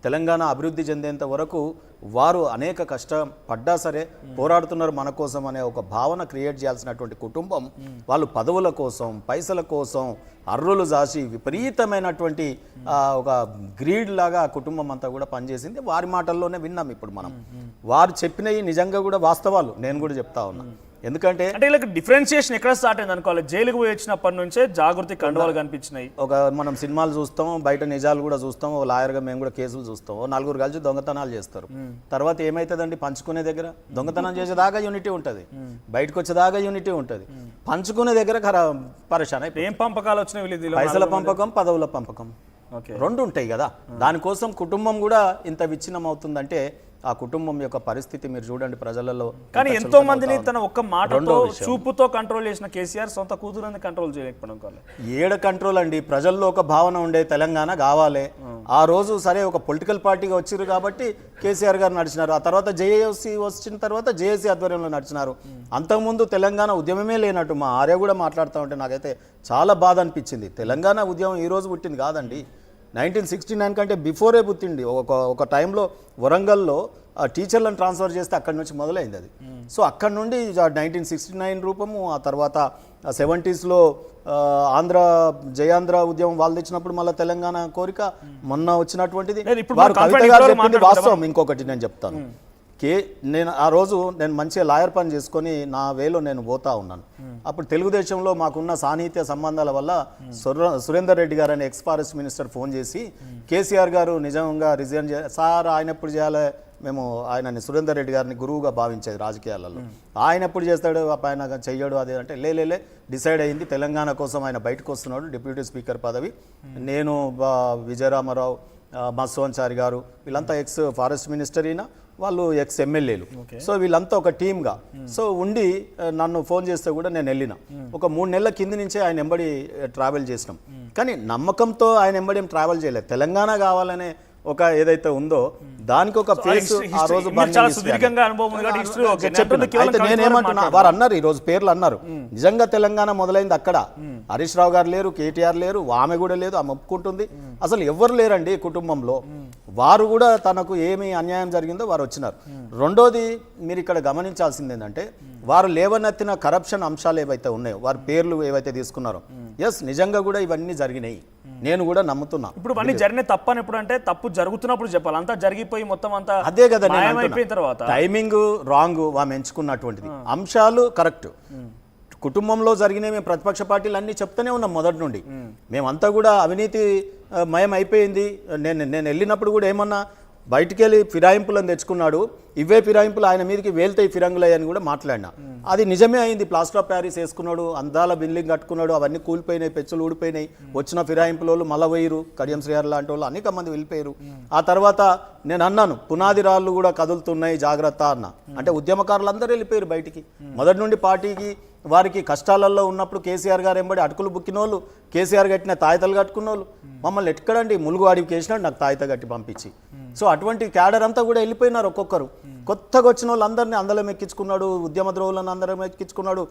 తెలంగాణ అభివృద్ధి చెందేంత వరకు వారు అనేక కష్టం పడ్డా సరే పోరాడుతున్నారు మన కోసం అనే ఒక భావన క్రియేట్ చేయాల్సినటువంటి కుటుంబం వాళ్ళు పదవుల కోసం పైసల కోసం అర్రులు జాసి విపరీతమైనటువంటి ఒక గ్రీడ్ లాగా ఆ కుటుంబం అంతా కూడా పనిచేసింది. వారి మాటల్లోనే విన్నాం. ఇప్పుడు మనం వారు చెప్పినవి నిజంగా కూడా వాస్తవాలు. నేను కూడా చెప్తా ఉన్నా. ఎందుకంటే అంటే ఇలా డిఫరెన్షియేషన్ ఎక్కడ స్టార్ట్ అయింది అనుకోవాలి. జైలుకు పోయి వచ్చినప్పటి నుంచే జాగృతి కండువాలు కనిపించినాయి. ఒక మనం సినిమాలు చూస్తాం, బయట నిజాలు కూడా చూస్తాం. ఓ లాయర్గా మేము కూడా కేసులు చూస్తాం. నలుగురు కలిసి దొంగతనాలు చేస్తారు. తర్వాత ఏమైతుందండి, పంచుకునే దగ్గర దొంగతనం చేసేదాకా యూనిటీ ఉంటుంది, బయటకు వచ్చేదాకా యూనిటీ ఉంటుంది. పంచుకునే దగ్గర పరేషాన్ అయిపోయి ఏం పంపకాలు వచ్చినాయి, పైసల పంపకం, పదవుల పంపకం రెండు ఉంటాయి కదా. దానికోసం కుటుంబం కూడా ఇంత విచ్ఛిన్నం అవుతుందంటే ఆ కుటుంబం యొక్క పరిస్థితి మీరు చూడండి ప్రజలలో. కానీ ఎంతో మందిని తన ఒక్క మాటతో చూపుతో కంట్రోల్ చేసిన కేసీఆర్ సొంత కూతురుని కంట్రోల్ చేయలేకపోవడం ఏడ కంట్రోల్ అండి. ప్రజల్లో ఒక భావన ఉండే తెలంగాణ కావాలి. ఆ రోజు సరే ఒక పొలిటికల్ పార్టీగా వచ్చారు కాబట్టి కేసీఆర్ గారు నడిచినారు. ఆ తర్వాత జేఏసీ వచ్చిన తర్వాత జేఏసీ ఆధ్వర్యంలో నడిచినారు. అంతకుముందు తెలంగాణ ఉద్యమమే లేనట్టు మా ఆర్య కూడా మాట్లాడుతూ ఉంటే నాకైతే చాలా బాధ అనిపించింది. తెలంగాణ ఉద్యమం ఈ రోజు పుట్టింది కాదండి, 1969 కంటే బిఫోరే పుట్టింది. ఒక టైంలో వరంగల్లో టీచర్లను ట్రాన్స్ఫర్ చేస్తే అక్కడి నుంచి మొదలైంది అది. సో అక్కడి నుండి 1969 రూపము, ఆ తర్వాత 70s జయాంధ్ర ఉద్యమం వాళ్ళు తెచ్చినప్పుడు మళ్ళీ తెలంగాణ కోరిక మొన్న వచ్చినటువంటిది. కవిత గారు చెప్పింది వాస్తవం. ఇంకొకటి నేను చెప్తాను. నేను ఆ రోజు మంచిగా లాయర్ పని చేసుకొని నా వేలో నేను పోతా ఉన్నాను. అప్పుడు తెలుగుదేశంలో మాకున్న సాన్నిహిత్య సంబంధాల వల్ల సురేందర్ రెడ్డి గారు అనే ఎక్స్ ఫారెస్ట్ మినిస్టర్ ఫోన్ చేసి కేసీఆర్ గారు నిజంగా రిజైన్ సార్ ఆయన ఎప్పుడు చేయాలి, మేము ఆయనని సురేందర్ రెడ్డి గారిని గురువుగా భావించేది రాజకీయాలలో. ఆయన ఎప్పుడు చేస్తాడు, ఆయన చెయ్యడు అదే అంటే లే డిసైడ్ అయింది. తెలంగాణ కోసం ఆయన బయటకు వస్తున్నాడు, డిప్యూటీ స్పీకర్ పదవి. నేను విజయరామారావు, మత్స్వాచారి గారు వీళ్ళంతా ఎక్స్ ఫారెస్ట్ మినిస్టర్, అయినా వాళ్ళు ఎక్స్ ఎమ్మెల్యేలు. సో వీళ్ళంతా ఒక టీమ్గా సో ఉండి నన్ను ఫోన్ చేస్తే కూడా నేను వెళ్ళిన. ఒక 3 నెలల కింది నుంచే ఆయన ఎంబడి ట్రావెల్ చేసినాం. కానీ నమ్మకంతో ఆయన ఎంబడి ఏం ట్రావెల్ చేయలేదు. తెలంగాణ కావాలనే ఒక ఏదైతే ఉందో దానికి ఒక ఫేస్ ఆ రోజు నేనేమంటున్నా, వారు అన్నారు ఈ రోజు పేర్లు అన్నారు. నిజంగా తెలంగాణ మొదలైంది అక్కడ. హరీష్ రావు గారు లేరు, కేటీఆర్ లేరు, ఆమె కూడా లేదు, ఆమె ఒప్పుకుంటుంది. అసలు ఎవరు లేరండి కుటుంబంలో. వారు కూడా తనకు ఏమి అన్యాయం జరిగిందో వారు వచ్చినారు. రెండోది మీరు ఇక్కడ గమనించాల్సింది ఏంటంటే వారు లేవనెత్తిన కరప్షన్ అంశాలు ఏవైతే ఉన్నాయో, వారి పేర్లు ఏవైతే తీసుకున్నారో, ఎస్ నిజంగా కూడా ఇవన్నీ జరిగినాయి. నేను కూడా నమ్ముతున్నా. ఇప్పుడు అన్ని జరిగిన తప్పని ఎప్పుడు అంటే తప్పు జరుగుతున్నప్పుడు చెప్పాలి. అంతా జరిగిపోయి మొత్తం అంతా అదే కదా, అయిపోయిన తర్వాత టైమింగ్ రాంగ్, వారు ఎంచుకున్నటువంటిది అంశాలు కరెక్ట్. కుటుంబంలో జరిగినవి మేము ప్రతిపక్ష పార్టీలు అన్నీ చెప్తూనే ఉన్నాం మొదటి నుండి. మేమంతా కూడా అవినీతి మయం అయిపోయింది. నేను వెళ్ళినప్పుడు కూడా ఏమన్నా బయటికి వెళ్ళి ఫిరాయింపులను తెచ్చుకున్నాడు, ఇవే ఫిరాయింపులు ఆయన మీదకి వేల్తాయి ఫిరంగులయ్యని కూడా మాట్లాడినా. అది నిజమే అయింది. ప్లాస్టర్ ఆఫ్ ప్యారిస్ వేసుకున్నాడు, అందాల బిల్డింగ్ కట్టుకున్నాడు, అవన్నీ కూలిపోయినాయి, పెచ్చులు ఊడిపోయినాయి. వచ్చిన ఫిరాయింపుల వాళ్ళు మళ్ళీ పోయిరు, కడియం శ్రీహర్ లాంటి వాళ్ళు అనేక మంది వెళ్ళిపోయారు. ఆ తర్వాత నేను అన్నాను పునాది రాళ్ళు కూడా కదులుతున్నాయి జాగ్రత్త అన్న. అంటే ఉద్యమకారులు అందరూ వెళ్ళిపోయారు బయటికి. మొదటి నుండి పార్టీకి వారికి కష్టాలలో ఉన్నప్పుడు కేసీఆర్ గారు ఎంబడి అటుకులు బుక్కినోళ్ళు, కేసీఆర్ కట్టిన తాయితలు కట్టుకున్నోళ్ళు. మమ్మల్ని ఎక్కడండి ములుగు అడివికి వేసినాడు, నాకు తాయిత కట్టి పంపించి. సో అటువంటి క్యాడర్ అంతా కూడా వెళ్ళిపోయినారు. ఒక్కొక్కరు కొత్తగా వచ్చిన వాళ్ళు అందరినీ అందరం ఎక్కించుకున్నాడు, ఉద్యమ ద్రోవులను అందరం ఎక్కించుకున్నాడు,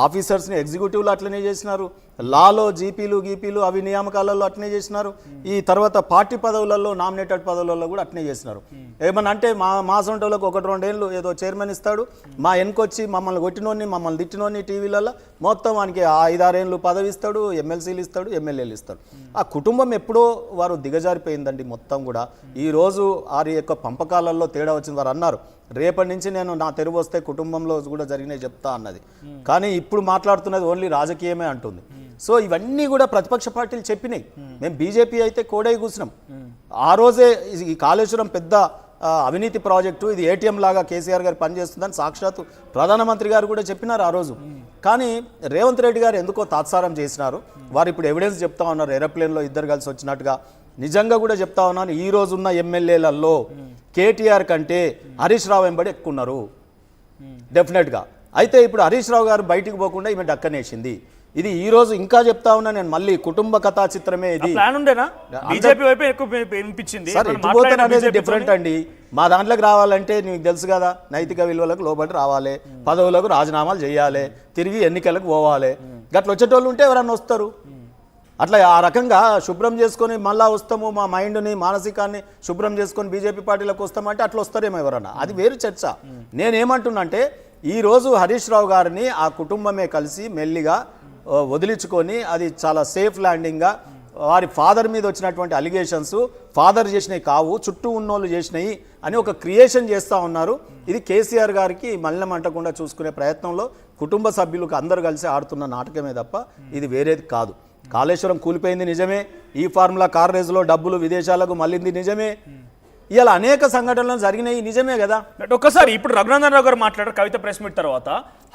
ఆఫీసర్స్ని ఎగ్జిక్యూటివ్లు అట్లనే చేసినారు, లాలో గీపీలు అవి నియామకాలలో అట్నే చేసినారు. ఈ తర్వాత పార్టీ పదవులలో నామినేటెడ్ పదవులలో కూడా అట్నే చేసినారు. ఏమన్నా అంటే మా సొంటోళ్ళకి 1-2 ఏళ్ళు ఏదో చైర్మన్ ఇస్తాడు, మా వెనుకొచ్చి మమ్మల్ని కొట్టినోని మమ్మల్ని తిట్టినోని టీవీలలో మొత్తం వానికి 5-6 ఏళ్ళు పదవి ఇస్తాడు, ఎమ్మెల్సీలు ఇస్తాడు, ఎమ్మెల్యేలు ఇస్తాడు. ఆ కుటుంబం ఎప్పుడో వారు దిగజారిపోయిందండి మొత్తం కూడా. ఈరోజు వారి యొక్క పంపకాలలో తేడా వచ్చింది. వారు అన్నారు రేపటి నుంచి నేను నా తెరువు వస్తే కుటుంబంలో కూడా జరిగినాయి చెప్తా అన్నది. కానీ ఇప్పుడు మాట్లాడుతున్నది ఓన్లీ రాజకీయమే అంటుంది. సో ఇవన్నీ కూడా ప్రతిపక్ష పార్టీలు చెప్పినాయి. మేము బీజేపీ అయితే కోడై కూర్చున్నాం. ఆ రోజే ఈ కాళేశ్వరం పెద్ద అవినీతి ప్రాజెక్టు, ఇది ఏటీఎం లాగా కేసీఆర్ గారు పనిచేస్తుందని సాక్షాత్తు ప్రధానమంత్రి గారు కూడా చెప్పినారు ఆ రోజు. కానీ రేవంత్ రెడ్డి గారు ఎందుకో తాత్సారం చేసినారు. వారు ఇప్పుడు ఎవిడెన్స్ చెప్తా ఉన్నారు, ఏరోప్లేన్లో ఇద్దరు కలిసి వచ్చినట్టుగా. నిజంగా కూడా చెప్తా ఉన్నాను, ఈ రోజు ఉన్న ఎమ్మెల్యేలలో కేటీఆర్ కంటే హరీష్ రావు వెంబడి ఎక్కున్నారు డెఫినెట్గా. అయితే ఇప్పుడు హరీష్ రావు గారు బయటికి పోకుండా ఈమె డక్కనేసింది. ఇది ఈ రోజు ఇంకా చెప్తా ఉన్నా నేను, మళ్ళీ కుటుంబ కథా చిత్రమే ఇది. అనేది డిఫరెంట్ అండి. మా దాంట్లోకి రావాలంటే నీకు తెలుసు కదా, నైతిక విలువలకు లోబడి రావాలి, పదవులకు రాజీనామాలు చేయాలి, తిరిగి ఎన్నికలకు పోవాలి. గట్ల వచ్చేటోళ్ళు ఉంటే ఎవరన్నా వస్తారు. అట్లా ఆ రకంగా శుభ్రం చేసుకొని మళ్ళా వస్తాము, మా మైండ్ని మానసికాన్ని శుభ్రం చేసుకొని బీజేపీ పార్టీలకు వస్తామంటే అట్లా వస్తారేమో ఎవరన్నా, అది వేరు చర్చ. నేనేమంటున్నా అంటే ఈరోజు హరీష్ రావు గారిని ఆ కుటుంబమే కలిసి మెల్లిగా వదిలించుకొని అది చాలా సేఫ్ ల్యాండింగ్గా వారి ఫాదర్ మీద వచ్చినటువంటి అలిగేషన్స్ ఫాదర్ చేసినవి కావు, చుట్టూ ఉన్నోళ్ళు చేసినాయి అని ఒక క్రియేషన్ చేస్తూ ఉన్నారు. ఇది కేసీఆర్ గారికి మలినం అంటకుండా చూసుకునే ప్రయత్నంలో కుటుంబ సభ్యులకు అందరూ కలిసి ఆడుతున్న నాటకమే తప్ప ఇది వేరేది కాదు. కాళేశ్వరం కూలిపోయింది నిజమే, ఈ ఫార్ములా కార్ రేసులో డబ్బులు విదేశాలకు మళ్ళింది నిజమే, ఇలా అనేక సంఘటనలు జరిగినాయి నిజమే కదా. ఒక్కసారి ఇప్పుడు రఘునందన్ రావు గారు మాట్లాడారు కవిత ప్రెస్ మీట్ తర్వాత.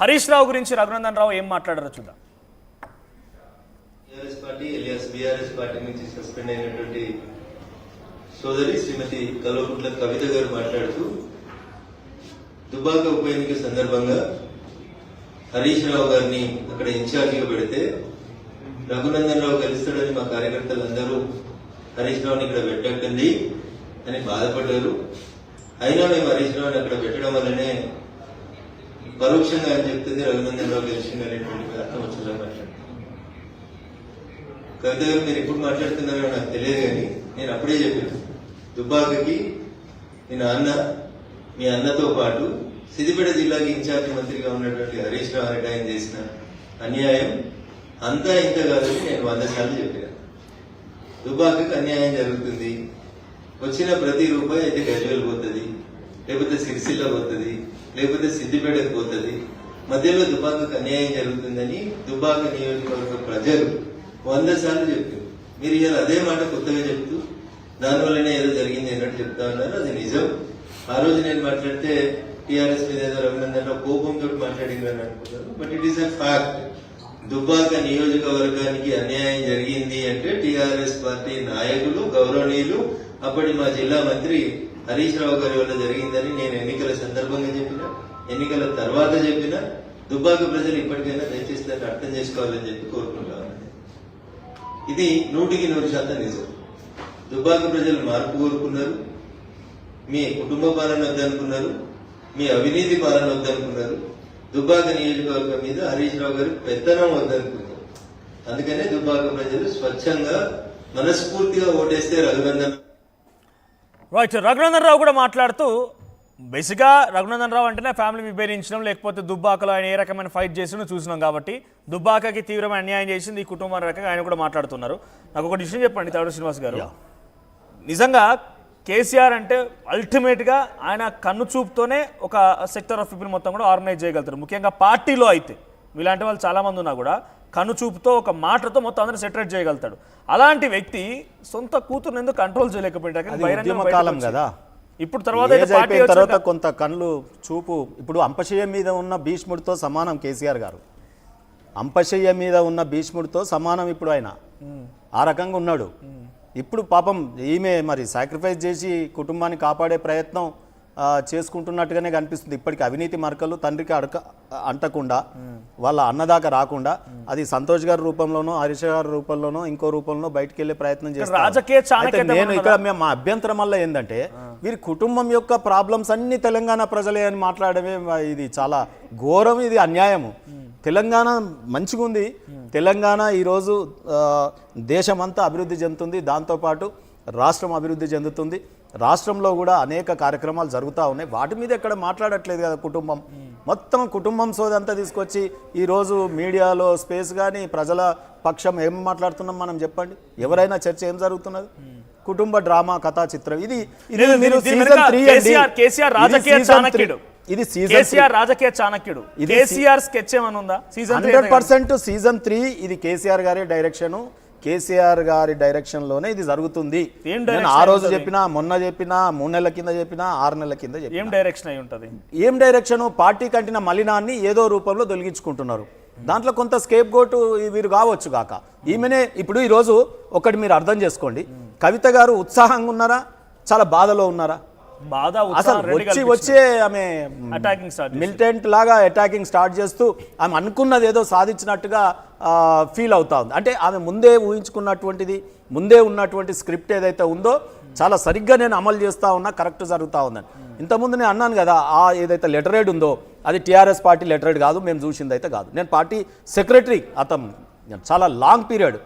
హరీష్ రావు గురించి రఘునందన్ రావు ఏం మాట్లాడారో చూద్దాం. TRS party alias BRS party నుంచి సస్పెండ్ అయినటువంటి సోదరి శ్రీమతి కల్వకుంట్ల కవిత గారు మాట్లాడుతూ దుబ్బాక ఉప ఎన్నిక సందర్భంగా హరీష్ రావు గారిని అక్కడ ఇన్ఛార్జిగా పెడితే రఘునందన్ రావు గెలుస్తాడని మా కార్యకర్తలందరూ హరీష్ రావుని ఇక్కడ పెట్టకండి అని బాధపడ్డారు. అయినా మేము హరీష్ రావుని అక్కడ పెట్టడం వల్లనే పరోక్షంగా అని చెప్తుంది రఘునందన్ రావు గెలిచింది అనేటువంటి అర్థం వచ్చేలా మాట్లాడారు. కవిత గారు మీరు ఎప్పుడు మాట్లాడుతున్నారో నాకు తెలియదు, కానీ నేను అప్పుడే చెప్పాను, దుబ్బాకకి మీ అన్నతో పాటు సిద్దిపేట జిల్లాకి ఇన్ఛార్జి మంత్రిగా ఉన్నటువంటి హరీష్ రావు అనేట ఆయన చేసిన అన్యాయం అంతా ఇంత కాదని నేను 100 సార్లు చెప్పాను. దుబ్బాకకి అన్యాయం జరుగుతుంది, వచ్చిన ప్రతి రూపాయి అయితే గజ్వేల్ పోతుంది, లేకపోతే సిరిసిల్ల పోతుంది, లేకపోతే సిద్దిపేటకు పోతుంది, మధ్యలో దుబ్బాకకు అన్యాయం జరుగుతుందని దుబ్బాక నియోజకవర్గ ప్రజలు 100 సార్లు చెప్పారు. మీరు ఇలా అదే మాట కొత్తగా చెప్తూ దానివల్లనే ఏదో జరిగింది అన్నట్టు చెప్తా ఉన్నారు. అది నిజం. ఆ రోజు నేను మాట్లాడితే టీఆర్ఎస్ మీద ఏదో రఘునందన్ రావు కోపంతో మాట్లాడిందని అనుకుంటారు, but it is a fact. Dubbaka నియోజకవర్గానికి అన్యాయం జరిగింది అంటే టీఆర్ఎస్ పార్టీ నాయకులు గౌరవనీయులు అప్పటి మా జిల్లా మంత్రి హరీష్ రావు గారి వల్ల జరిగిందని నేను ఎన్నికల సందర్భంగా చెప్పిన, ఎన్నికల తర్వాత చెప్పిన. దుబ్బాక ప్రజలు ఇప్పటికైనా దయచేసి దాన్ని అర్థం చేసుకోవాలని చెప్పి కోరుకుంటా ఉన్నాను. ఇది 100% నిజం. దుబ్బాక ప్రజలు మార్పు కోరుకున్నారు. మీ కుటుంబ పాలన వద్దనుకున్నారు, మీ అవినీతి పాలన వద్దనుకున్నారు, దుబ్బాక నియోజకవర్గం మీద హరీష్ రావు గారు పెత్తనం వద్దనుకున్నారు. అందుకనే దుబ్బాక ప్రజలు స్వచ్ఛంగా మనస్ఫూర్తిగా ఓటేస్తే రఘునందన్ రావు కూడా మాట్లాడుతూ బేసిక్గా రఘునందన్ రావు అంటేనే ఫ్యామిలీ విభేదించడం, లేకపోతే దుబ్బాకలో ఆయన ఏ రకమైన ఫైట్ చేసినో చూసినాం కాబట్టి దుబ్బాకకి తీవ్రమైన అన్యాయం చేసింది ఈ కుటుంబం రకంగా ఆయన కూడా మాట్లాడుతున్నారు. నాకు ఒక విషయం చెప్పండి తాడు శ్రీనివాస్ గారు, నిజంగా కేసీఆర్ అంటే అల్టిమేట్గా ఆయన కన్ను చూపుతోనే ఒక సెక్టర్ ఆఫ్ పీపుల్ మొత్తం కూడా ఆర్గనైజ్ చేయగలుగుతారు. ముఖ్యంగా పార్టీలో అయితే ఇలాంటి వాళ్ళు చాలామంది ఉన్నా కూడా కన్ను చూపుతో ఒక మాటతో మొత్తం అందరూ సెటరేట్ చేయగలుగుతాడు. అలాంటి వ్యక్తి సొంత కూతురుని ఎందుకు కంట్రోల్ చేయలేకపోయాడు కదా. ఇప్పుడు తర్వాత కొంత కళ్ళు చూపు ఇప్పుడు అంపశయ్య మీద ఉన్న భీష్ముడితో సమానం కేసీఆర్ గారు. అంపశయ్య మీద ఉన్న భీష్ముడితో సమానం ఇప్పుడు ఆయన ఆ రకంగా ఉన్నాడు. ఇప్పుడు పాపం ఈమె మరి సాక్రిఫైస్ చేసి కుటుంబాన్ని కాపాడే ప్రయత్నం చేసుకుంటున్నట్టుగానే కనిపిస్తుంది. ఇప్పటికి అవినీతి మరకలు తండ్రికి అంటకుండా వాళ్ళ అన్నదాకా రాకుండా అది సంతోష్ గారి రూపంలోనో హరీష్ గారి రూపంలోనో ఇంకో రూపంలో బయటకు వెళ్ళే ప్రయత్నం చేస్తారు. నేను ఇక్కడ మా అభ్యంతరం వల్ల ఏంటంటే వీరి కుటుంబం యొక్క ప్రాబ్లమ్స్ అన్ని తెలంగాణ ప్రజలే అని మాట్లాడమే ఇది చాలా ఘోరం, ఇది అన్యాయము. తెలంగాణ మంచిగా ఉంది. తెలంగాణ ఈరోజు దేశమంతా అభివృద్ధి చెందుతుంది, దాంతోపాటు రాష్ట్రం అభివృద్ధి చెందుతుంది. రాష్ట్రంలో కూడా అనేక కార్యక్రమాలు జరుగుతూ ఉన్నాయి. వాటి మీద ఎక్కడ మాట్లాడట్లేదు కదా కుటుంబం. మొత్తం కుటుంబం సోదంతా తీసుకొచ్చి ఈరోజు మీడియాలో స్పేస్ కానీ ప్రజల పక్షం ఏం మాట్లాడుతున్నాం మనం చెప్పండి. ఎవరైనా చర్చ ఏం జరుగుతున్నది? కుటుంబ డ్రామా కథా చిత్రం. ఇది మీరు సీజన్ 3 కేసీఆర్ రాజకీయ చాణక్యుడు. ఇది కేసీఆర్ రాజకీయ చాణక్యుడు. కేసీఆర్ స్కెచ్ ఏమైనా ఉందా? 100% సీజన్ 3 ఇది కేసీఆర్ గారి డైరెక్షన్. కేసీఆర్ గారి డైరెక్షన్ లోనే ఇది జరుగుతుంది. నేను ఆ రోజు చెప్పినా, మొన్న చెప్పినా, 3 నెలల కింద చెప్పినా, 6 నెలల కింద చెప్పినా. ఏం డైరెక్షన్ అయి ఉంటది? ఏం డైరెక్షన్? పార్టీ కంటిన మలినాన్ని ఏదో రూపంలో తొలగించుకుంటున్నారు. దాంట్లో కొంత స్కేప్ గోటు వీరు కావచ్చు కాక ఈమెనే. ఇప్పుడు ఈరోజు ఒకటి మీరు అర్థం చేసుకోండి, కవిత గారు ఉత్సాహంగా ఉన్నారా, చాలా బాధలో ఉన్నారా? అసలు వచ్చే ఆమె మిలిటెంట్ లాగా అటాకింగ్ స్టార్ట్ చేస్తూ ఆమె అనుకున్నది ఏదో సాధించినట్టుగా ఫీల్ అవుతా ఉంది. అంటే ఆమె ముందే ఊహించుకున్నటువంటిది, ముందే ఉన్నటువంటి స్క్రిప్ట్ ఏదైతే ఉందో చాలా సరిగ్గా నేను అమలు చేస్తూ ఉన్నా, కరెక్ట్ జరుగుతూ ఉందని. ఇంతకుముందు నేను అన్నాను కదా, ఆ ఏదైతే లెటరేడ్ ఉందో అది టీఆర్ఎస్ పార్టీ లెటరేడ్ కాదు, మేము చూసింది అయితే కాదు. నేను పార్టీ సెక్రటరీ, అతను చాలా లాంగ్ పీరియడ్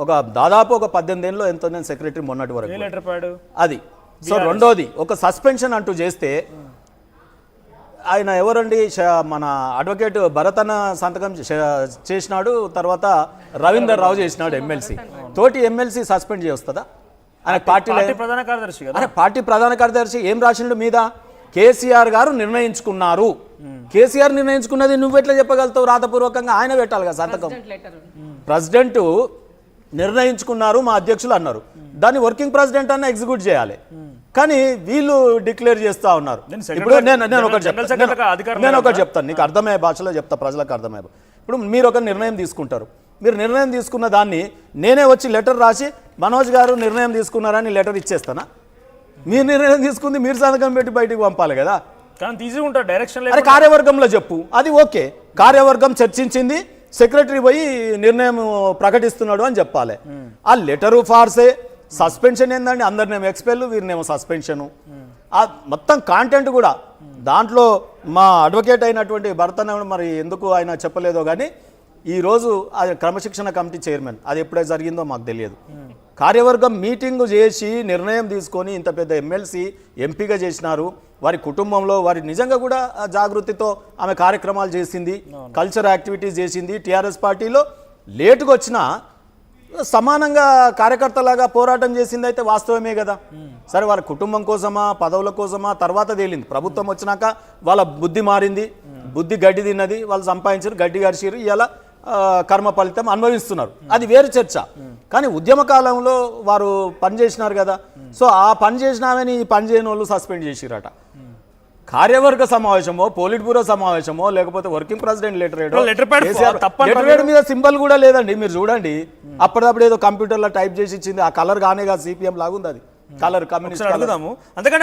ఒక దాదాపు ఒక 18 ఏళ్ళలో ఎంతో నేను సెక్రటరీ మొన్నటి వరకు ఏ లెటర్ ప్యాడ్ అది. సో రెండోది ఒక సస్పెన్షన్ అంటూ చేస్తే ఆయన ఎవరండి మన అడ్వకేట్ భరతన సంతకం చేసినాడు, తర్వాత రవీందర్ రావు చేసినాడు ఎమ్మెల్సీ. తోటి ఎమ్మెల్సీ సస్పెండ్ చేస్తుందా? ఆయన పార్టీలో ప్రధాన కార్యదర్శి కదా. అరే పార్టీ ప్రధాన కార్యదర్శి ఏం రాసిండు మీద? కేసీఆర్ గారు నిర్ణయించుకున్నారు. కేసీఆర్ నిర్ణయించుకున్నది నువ్వెట్లా చెప్పగలుగుతావు? రాతపూర్వకంగా ఆయన పెట్టాలి కదా సంతకం. ప్రెసిడెంట్ నిర్ణయించుకున్నారు మా అధ్యక్షులు అన్నారు, దాన్ని వర్కింగ్ ప్రెసిడెంట్ అన్న ఎగ్జిక్యూట్ చేయాలి. కానీ వీళ్ళు డిక్లేర్ చేస్తా ఉన్నారు. ఇప్పుడు నేను ఒకటి చెప్తాను, నీకు అర్థమయ్యే భాషలో చెప్తా, ప్రజలకు అర్థమయ్యే. ఇప్పుడు మీరు ఒక నిర్ణయం తీసుకుంటారు, మీరు నిర్ణయం తీసుకున్న దాన్ని నేనే వచ్చి లెటర్ రాసి మనోజ్ గారు నిర్ణయం తీసుకున్నారని లెటర్ ఇచ్చేస్తానా? మీరు నిర్ణయం తీసుకుంది మీరు సంతకం పెట్టి బయటికి పంపాలి కదా. కానీ ఈజీగా ఉంటారు డైరెక్షన్. అరే కార్యవర్గంలో చెప్పు, అది ఓకే. కార్యవర్గం చర్చించింది, సెక్రటరీ పోయి నిర్ణయం ప్రకటిస్తున్నాడు అని చెప్పాలి. ఆ లెటరు ఫార్సే. సస్పెన్షన్ ఏందండి? అందరినేమో ఎక్స్పెల్, వీరినేమో సస్పెన్షను. ఆ మొత్తం కాంటెంట్ కూడా దాంట్లో మా అడ్వకేట్ అయినటువంటి భర్తన మరి ఎందుకు ఆయన చెప్పలేదో కానీ ఈరోజు అది క్రమశిక్షణ కమిటీ చైర్మన్, అది ఎప్పుడైతే జరిగిందో మాకు తెలియదు. కార్యవర్గం మీటింగ్ చేసి నిర్ణయం తీసుకొని ఇంత పెద్ద ఎమ్మెల్సీ ఎంపీగా చేసినారు. వారి కుటుంబంలో వారి నిజంగా కూడా జాగృతితో ఆమె కార్యక్రమాలు చేసింది, కల్చర్ యాక్టివిటీస్ చేసింది. టీఆర్ఎస్ పార్టీలో లేటుగా వచ్చినా సమానంగా కార్యకర్తలాగా పోరాటం చేసింది అయితే వాస్తవమే కదా. సరే వాళ్ళ కుటుంబం కోసమా పదవుల కోసమా తర్వాత తేలింది. ప్రభుత్వం వచ్చినాక వాళ్ళ బుద్ధి మారింది, బుద్ధి గడ్డి తిన్నది, వాళ్ళు సంపాదించారు, గడ్డి గడిచారు, ఇలా కర్మ ఫలితం అనుభవిస్తున్నారు, అది వేరు చర్చ. కానీ ఉద్యమ కాలంలో వారు పని చేసినారు కదా. సో ఆ పని చేసినామని ఈ పని చేయని వాళ్ళు సస్పెండ్ చేసిరట. కార్యవర్గ సమావేశమో, పోలిట్ బ్యూరో సమావేశమో, లేకపోతే వర్కింగ్ ప్రెసిడెంట్ లెటర్ మీద సింబల్ కూడా లేదండి. మీరు చూడండి, అప్పటిదప్పుడు ఏదో కంప్యూటర్లో టైప్ చేసి ఇచ్చింది. ఆ కలర్ గానే కాదు, సిపిఎం లాగుంది అది కలర్, కమ్యూనిస్ట్ కలర్. అంతకంటే